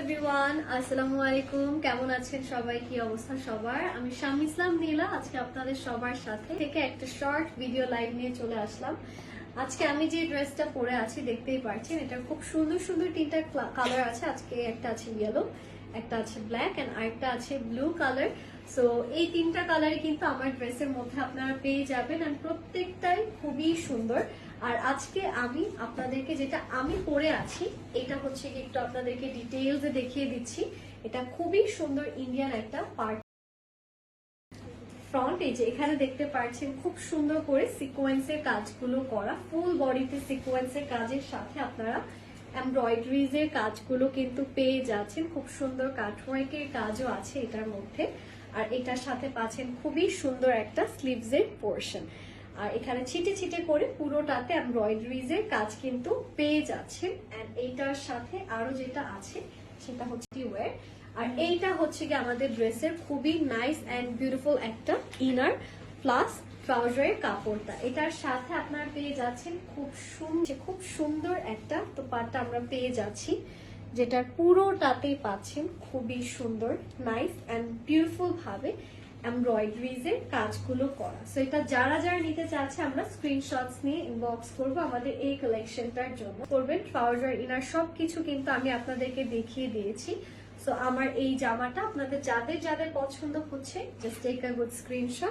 Everyone, আসসালামু আলাইকুম। কেমন আছেন সবাই? কি অবস্থা সবার? আমি শাম ইসলাম নীলা আজকে আপনাদের সবার সাথে থেকে একটা শর্ট ভিডিও লাইভ নিয়ে চলে আসলাম। আজকে আমি যে ড্রেসটা পরে আছি দেখতেই পাচ্ছেন, এটা খুব সুন্দর সুন্দর তিনটা কালার আছে। আজকে একটা আছে ইয়েলো, একটা আছে ব্ল্যাক এন্ড আরেকটা আছে ব্লু কালার। সো এই তিনটা কালারে কিন্তু আমার ড্রেসের মধ্যে আপনারা পেয়ে যাবেন, আর প্রত্যেকটাই খুবই সুন্দর। আর আজকে আমি আপনাদেরকে যেটা আমি পরে আছি এটা হচ্ছে কি একটু আপনাদেরকে ডিটেইলসে দেখিয়ে দিচ্ছি। এটা খুবই সুন্দর ইন্ডিয়ান একটা পার্ট ফ্রন্ট। এই যে এখানে দেখতে পাচ্ছেন খুব সুন্দর করে সিকোয়েন্সের কাজগুলো করা, ফুল বডিতে সিকোয়েন্সের কাজের সাথে আপনারা এমব্রয়ডারিজ এর কাজগুলো কিন্তু পেয়ে যাচ্ছেন। খুব সুন্দর কাটওয়ার্কের কাজও আছে এটার মধ্যে। আর এটার সাথে পাচ্ছেন খুবই সুন্দর একটা স্লিভস এর পোর্শন। আর এখানে ছিটে ছিটে করে পুরোটাতে এমব্রয়ডারিজ এর কাজ কিন্তু পেয়ে যাচ্ছেন। এন্ড এইটার সাথে আরো যেটা আছে সেটা হচ্ছে ওয়্যার। আর এইটা হচ্ছে কি আমাদের ড্রেসের খুবই নাইস এন্ড বিউটিফুল একটা ইনার প্লাস ট্রাউজারের কাপড়টা। এটার সাথে আপনারা পেয়ে যাচ্ছেন খুব সুন্দর একটা দোপাট্টা আমরা পেয়ে যাচ্ছি, যেটার পুরোটাতেই পাচ্ছেন খুবই সুন্দর নাইস এন্ড বিউটিফুল ভাবে এমব্রয়ডারিজ এর কাজগুলো করা। সো এটা যারা যারা নিতে চাচ্ছে আমরা স্ক্রিনশটস নিয়ে ইনবক্স করবো আমাদের এই কালেকশনটার জন্য। করবেন ট্রাউজার ইনার সবকিছু কিন্তু আমি আপনাদেরকে দেখিয়ে দিয়েছি। সো আমার এই জামাটা আপনাদের যাদের যাদের পছন্দ হচ্ছে just take a good screenshot.